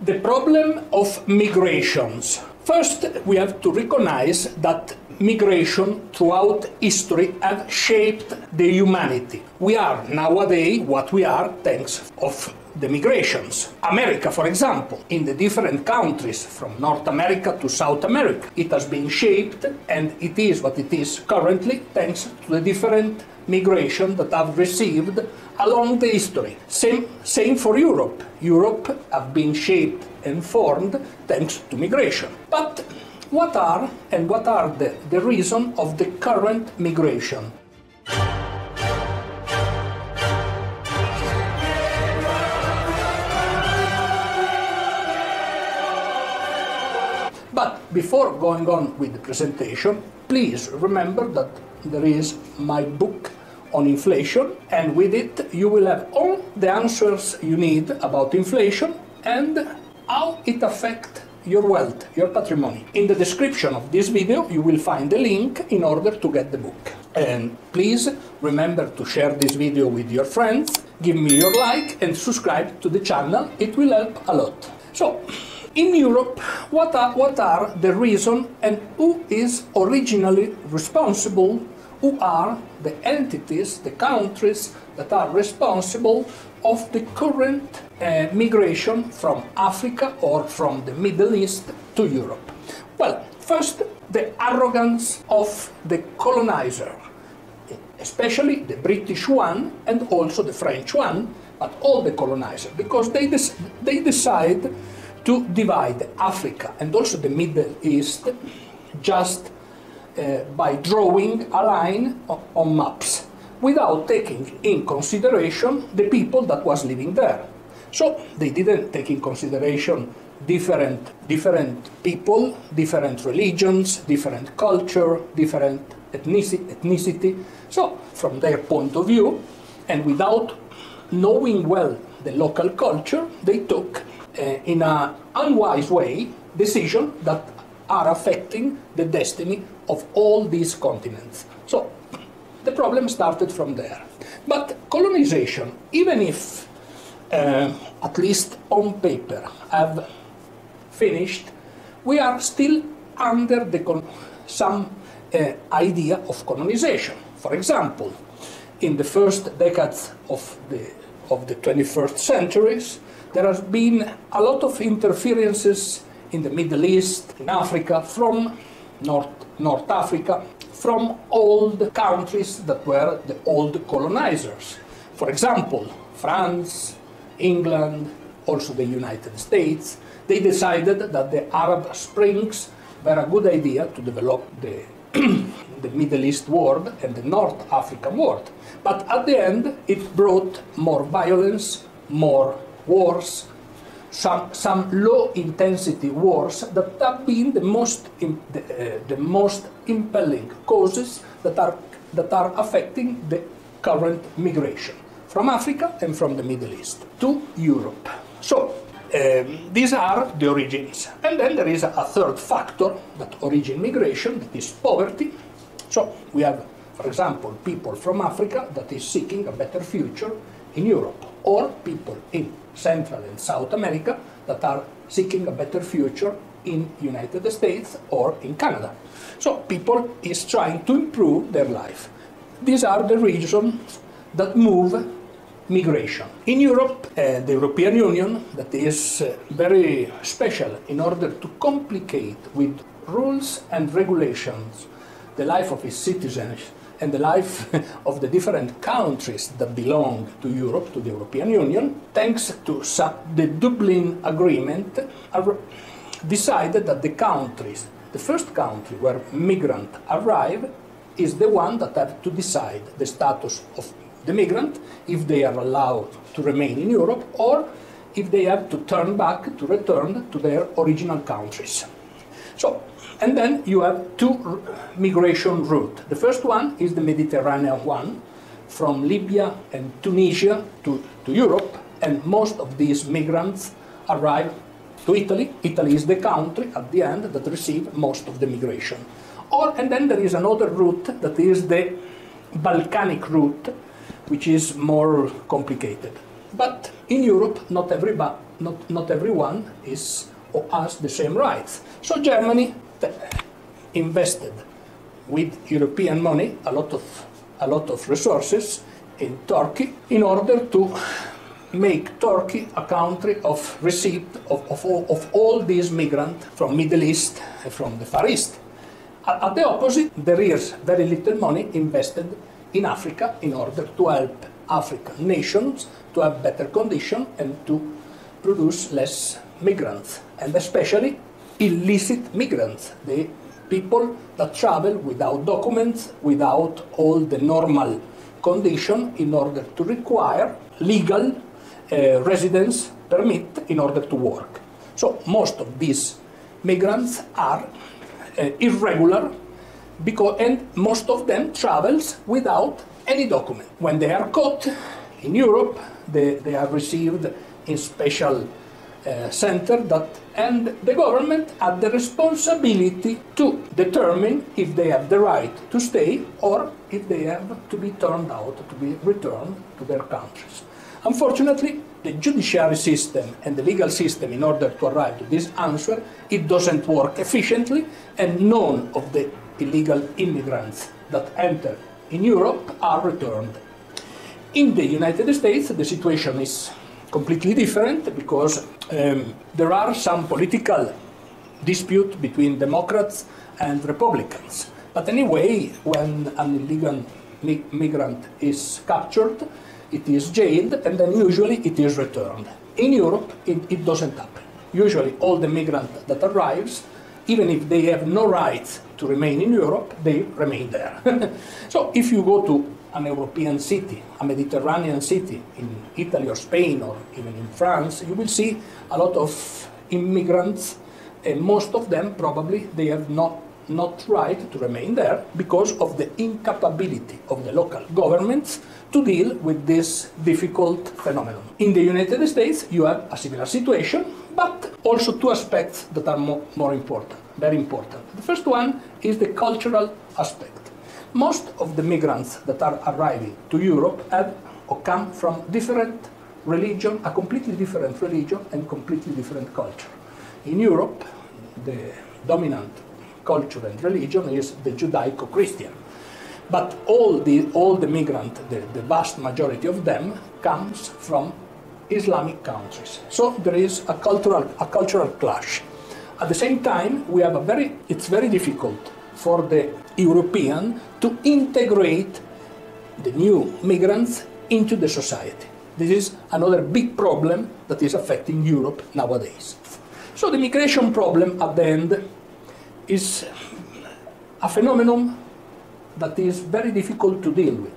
The problem of migrations. First, we have to recognize that migration throughout history have shaped the humanity. We are nowadays what we are thanks of the migrations. America, for example, in the different countries from North America to South America, it has been shaped and it is what it is currently thanks to the different migration that have received along the history. Same for Europe. Europe have been shaped and formed thanks to migration. But what are the reasons of the current migration? But before going on with the presentation, please remember that there is my book on inflation, and with it you will have all the answers you need about inflation and how it affects your wealth, your patrimony. In the description of this video you will find a link in order to get the book. And please remember to share this video with your friends, give me your like and subscribe to the channel, it will help a lot. So, in Europe, what are the reasons and who is originally responsible? Who are the entities, the countries that are responsible of the current migration from Africa or from the Middle East to Europe? Well, first, the arrogance of the colonizer, especially the British one and also the French one, but all the colonizers, because they decide to divide Africa and also the Middle East just by drawing a line on maps without taking in consideration the people that was living there. So they didn't take in consideration different people, different religions, different culture, different ethnicity. So from their point of view, and without knowing well the local culture, they took in an unwise way decisions that are affecting the destiny of all these continents. So the problem started from there. But colonization, even if at least on paper have finished, we are still under some idea of colonization. For example, in the first decades of the 21st centuries, there has been a lot of interferences in the Middle East, in Africa, from North Africa, from old countries that were the old colonizers. For example, France, England, also the United States, they decided that the Arab Springs were a good idea to develop the Middle East world and the North African world. But at the end, it brought more violence, more wars, some low-intensity wars that have been the most impelling causes that are affecting the current migration from Africa and from the Middle East to Europe. So these are the origins. And then there is a third factor that origin migration, that is poverty. So we have, for example, people from Africa that is seeking a better future in Europe, or people in Central and South America that are seeking a better future in United States or in Canada. So people is trying to improve their life. These are the regions that move migration. In Europe, the European Union, that is very special in order to complicate with rules and regulations the life of its citizens and the life of the different countries that belong to Europe, to the European Union, thanks to the Dublin Agreement, decided that the first country where migrants arrive is the one that has to decide the status of the migrant, if they are allowed to remain in Europe, or if they have to return to their original countries. So, and then you have two migration routes. The first one is the Mediterranean one, from Libya and Tunisia to Europe, and most of these migrants arrive to Italy. Italy is the country at the end that receives most of the migration. And then there is another route that is the Balkanic route, which is more complicated. But in Europe, not everyone is or has the same rights. So Germany invested with European money a lot of resources in Turkey in order to make Turkey a country of receipt of all these migrants from Middle East and from the Far East. At the opposite, there is very little money invested in Africa in order to help African nations to have better conditions and to produce less migrants, and especially illicit migrants, the people that travel without documents, without all the normal conditions in order to require legal residence permit in order to work. So most of these migrants are irregular, and most of them travels without any document. When they are caught in Europe, they are received in special center and the government has the responsibility to determine if they have the right to stay or if they have to be turned out, to be returned to their countries. Unfortunately, the judiciary system and the legal system, in order to arrive to this answer, it doesn't work efficiently, and none of the illegal immigrants that enter in Europe are returned. In the United States, the situation is completely different because there are some political disputes between Democrats and Republicans. But anyway, when an illegal migrant is captured, it is jailed, and then usually it is returned. In Europe, it doesn't happen. Usually all the migrants that arrives, even if they have no rights to remain in Europe, they remain there. So if you go to an European city, a Mediterranean city in Italy or Spain or even in France, you will see a lot of immigrants, and most of them probably they have not right to remain there because of the incapability of the local governments to deal with this difficult phenomenon. In the United States, you have a similar situation, but also two aspects that are more important, very important. The first one is the cultural aspect. Most of the migrants that are arriving to Europe have or come from different religion, a completely different religion and completely different culture. In Europe, the dominant culture and religion is the Judaico-Christian. But all the migrants, the vast majority of them, comes from Islamic countries. So there is a cultural clash. At the same time, it's very difficult for the European to integrate the new migrants into the society. This is another big problem that is affecting Europe nowadays. So the migration problem at the end is a phenomenon that is very difficult to deal with.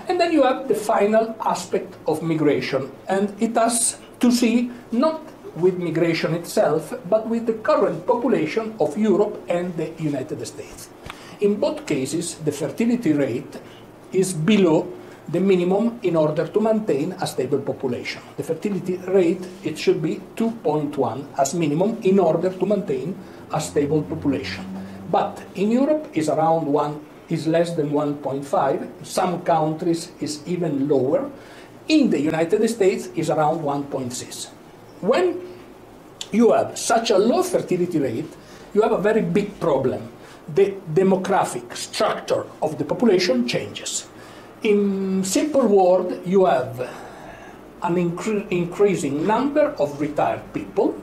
And then you have the final aspect of migration, and it has to see not with migration itself, but with the current population of Europe and the United States. In both cases, the fertility rate is below the minimum in order to maintain a stable population. The fertility rate, it should be 2.1 as minimum in order to maintain a stable population. But in Europe is less than 1.5. Some countries is even lower. In the United States is around 1.6. When you have such a low fertility rate, you have a very big problem. The demographic structure of the population changes. In simple words, you have an increasing number of retired people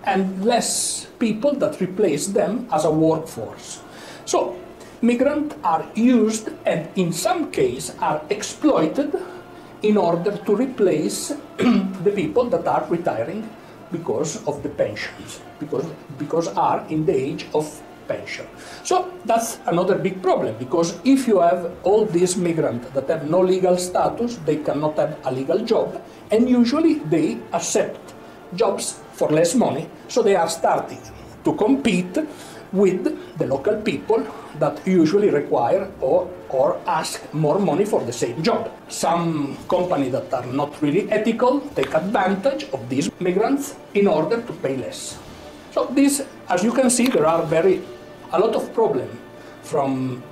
and less people that replace them as a workforce. So, migrants are used and in some cases are exploited in order to replace the people that are retiring because of the pensions, because are in the age of pension. So that's another big problem, because if you have all these migrants that have no legal status, they cannot have a legal job, and usually they accept jobs for less money, so they are starting to compete with the local people that usually require or ask more money for the same job. Some companies that are not really ethical take advantage of these migrants in order to pay less. So this, as you can see, there are a lot of problems, from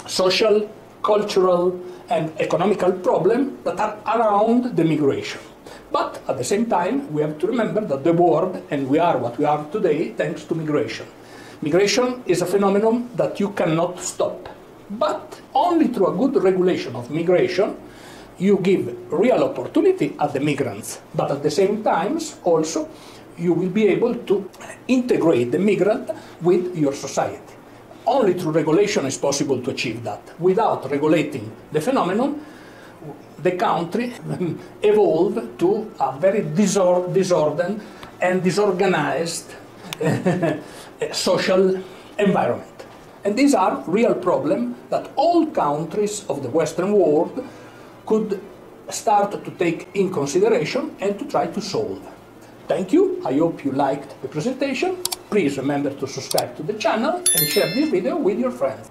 social, cultural and economical problems that are around the migration. But at the same time, we have to remember that the world, and we are what we are today, thanks to migration. Migration is a phenomenon that you cannot stop. But only through a good regulation of migration, you give real opportunity at the migrants. But at the same time, also, you will be able to integrate the migrant with your society. Only through regulation is possible to achieve that. Without regulating the phenomenon, the country evolved to a very disordered and disorganized social environment. And these are real problems that all countries of the Western world could start to take in consideration and to try to solve. Thank you. I hope you liked the presentation. Please remember to subscribe to the channel and share this video with your friends.